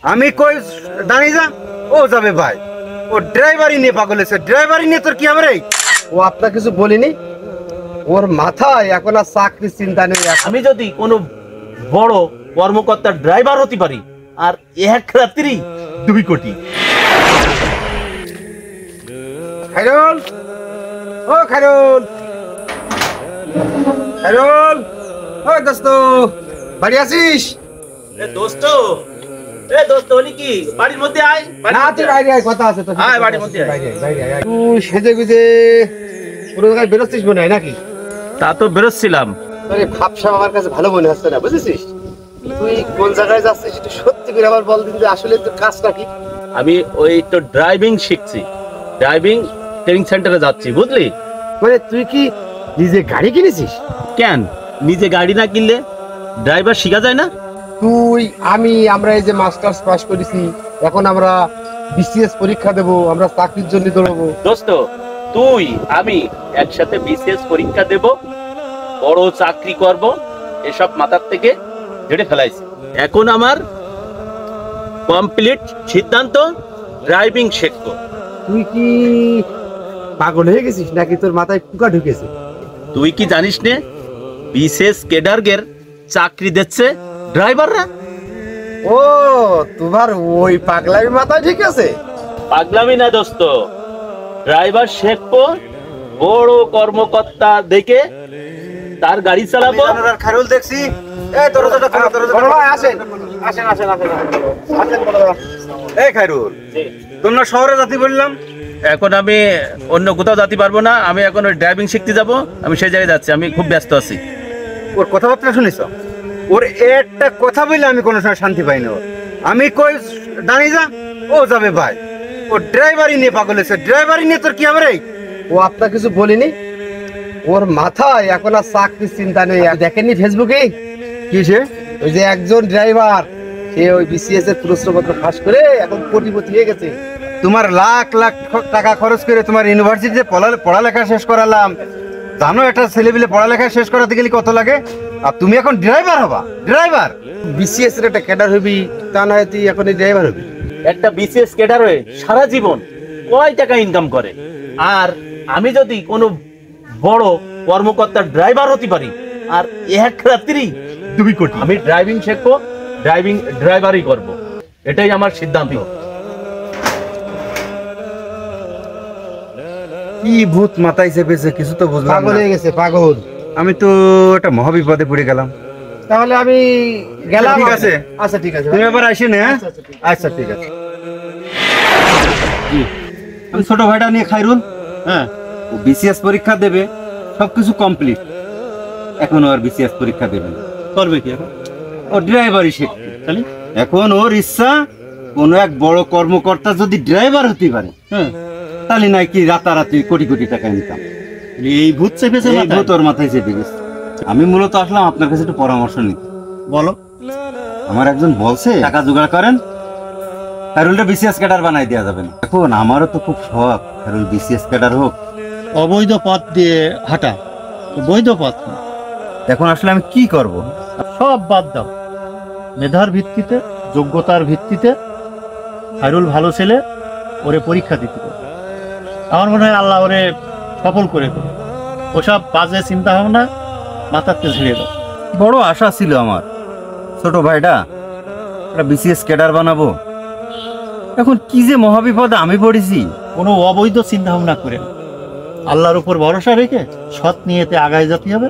আমি কই দাঁড়িয়ে যা, ও যাবে ভাই। ও ড্রাইভারই নিয়ে পাগল হয়েছে, ড্রাইভারই নিয়ে তোর কি হবে রে? ও আপনার কিছু বলিনি, ওর মাথায় এখন আর চাকরির চিন্তা নেই। আমি যদি কোনো বড় কর্মকর্তার ড্রাইভার হতে পারি আর এক রাত্রি 2 কোটি। খাইরুল, ও খাইরুল, খাইরুল, ও দোস্ত, বাড়ি আছিস? দোস্ত বলি কি, বাড়ির মধ্যে আয়। না তুই বাইরে আয়, কথা আছে তো। আয় বাড়ির মধ্যে আয়। বাইরে আয়। তুই সেজে গুজে পুরো জায়গায় বেরোচ্ছিস মনে হয় নাকি? তা তো বেরোচ্ছিলাম। তোর ভাবসা আমার কাছে ভালো মনে হচ্ছে না, বুঝেছিস? তুই কোন জায়গায় যাচ্ছিস একটু সত্যি করে আবার বল দিন যে আসলে তোর কাজটা কি? আমি ওই তো ড্রাইভিং শিখছি, ড্রাইভিং ট্রেনিং সেন্টারে যাচ্ছি, বুঝলি? মানে তুই কি নিজে গাড়ি কিনেছিস? কেন নিজে গাড়ি না কিনলে ড্রাইভার শিখা যায় না? তুই আমরা এই যে মাস্টার্স পাস করেছি, এখন আমরা বিসিএস পরীক্ষা দেব, আমরা চাকরির জন্য দৌড়াবো। দোস্ত তুই আমি একসাথে বিসিএস পরীক্ষা দেব, বড় চাকরি করব, এসব মাথার থেকে ঝেড়ে ফেলাইছি। এখন আমার কমপ্লিট সিদ্ধান্ত ড্রাইভিং শিখবো। তুই কি পাগল হয়ে গেছিস নাকি তোর মাথায় পোকা ঢুকেছে? তুই কি জানিস নে বিশেষ কেডারগের চাকরি দিচ্ছে ড্রাইভাররা? ও তোমার ওই পাগলামি মাথায় ঠিক আছে? পাগলামি না দোস্ত, ড্রাইভার শিখবো, বড় কর্মকর্তা দেখে তার গাড়ি চালাবো। খাইরুল দেখছি, এই দরজাটা খোলো, বড় ভাই আসেন, আসেন আসেন আসেন আসেন বড় ভাই। এই খাইরুল, তোমরা শহরে যাতে বললাম, এখন আমি অন্য কোথাও যেতে পারবো না, আমি এখন ওই ড্রাইভিং শিখতে যাব, আমি সেই জায়গায় যাচ্ছি, আমি খুব ব্যস্ত আছি। ওর কথাবার্তা শুনিস? ওর একটা কথা বললে আমি কোনো সময় শান্তি পাই না। আমি কই দাঁড়িয়ে যা, ও যাবে ভাই। ও ড্রাইভারই নিয়ে পাগল হয়েছে, ড্রাইভারই নিয়ে তোর কি হবে রে? ও আপনার কিছু বলিনি, ওর মাথায় এখন আর চাকরির চিন্তা নেই। দেখেননি ফেসবুকে কিসে? ওই যে একজন ড্রাইভার, সে ওই বিসিএস এর প্রশ্নপত্র ফাঁস করে এখন কোটিপতি হয়ে গেছে। তোমার লাখ লাখ টাকা খরচ করে তোমার ইউনিভার্সিটিতে পড়ালেখা শেষ করালাম, জানো একটা ছেলেপিলে পড়ালেখা শেষ করাতে গেলে কত লাগে? আর তুমি এখন ড্রাইভার হবা? ড্রাইভার বিসিএস এর একটা ক্যাডার হবি, তা না হয় তুই এখন ড্রাইভার হবি? একটা বিসিএস ক্যাডার হয়ে সারা জীবন কয় টাকা ইনকাম করে, আর আমি যদি কোনো বড় কর্মকর্তার ড্রাইভার হতে পারি আর এক রাত্রি 2 কোটি। আমি ড্রাইভিং শিখবো, ড্রাইভারই করব, এটাই আমার সিদ্ধান্ত। কি ভূত মাথায় চেপেছে কিছু তো বুঝলাম পাগল না। হয়ে গেছে, পাগল। আমি তো একটা মহাবিপদে পড়ে গেলাম। তাহলে আমি গেলাম। ঠিক আছে, আচ্ছা ঠিক আছে, তুমি এবার আসি না? আচ্ছা, আচ্ছা, ঠিক আছে। আচ্ছা ঠিক আছে। আমি ছোট ভাইটা নিয়ে খাইরুল, হ্যাঁ, ও বিসিএস পরীক্ষা দেবে, সবকিছু কমপ্লিট। এখন আর বিসিএস পরীক্ষা দেবে না, করবে কি এখন? ও ড্রাইভারই শিখবে। তাহলে এখন ওর ইচ্ছা কোনো এক বড় কর্মকর্তা যদি ড্রাইভার হতে পারে, হ্যাঁ, তাহলে নাই কি রাতারাতি কোটি কোটি টাকা ইনকাম। এই ভূত চেপেছে এই ভূত ওর মাথায় চেপে গেছে। আমি মূলত আসলাম আপনার কাছে একটু পরামর্শ নিতে। বলো। আমার একজন বলছে টাকা জোগাড় করেন, খাইরুলটা বিসিএস ক্যাডার বানাই দেওয়া যাবে না। এখন আমারও তো খুব শখ খাইরুল বিসিএস ক্যাডার হোক। অবৈধ পথ দিয়ে হাঁটা, বৈধ পথ না। এখন আসলে আমি কি করব? সব বাদ দাও, মেধার ভিত্তিতে, যোগ্যতার ভিত্তিতে খায়রুল ভালো ছেলে, ওরে পরীক্ষা দিতে হবে। আমার মনে হয় আল্লাহ ওরে সফল করে দেবে। ওসব বাজে চিন্তা ভাবনা মাথাতে ঝেড়ে দাও। বড় আশা ছিল আমার, ছোট ভাইটা একটা বিসিএস ক্যাডার বানাবো। এখন কি যে মহাবিপদে আমি পড়েছি। কোনো অবৈধ চিন্তা ভাবনা করে না, আল্লাহর উপর ভরসা রেখে সৎ নিয়েতে আগায় যেতে হবে।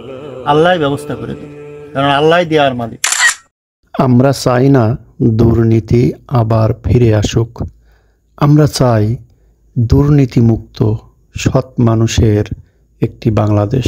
আল্লাহ ব্যবস্থা করে দেবে, কারণ আল্লাহ দেওয়ার মালিক। আমরা চাই না দুর্নীতি আবার ফিরে আসুক। আমরা চাই দুর্নীতিমুক্ত সৎ মানুষের একটি বাংলাদেশ।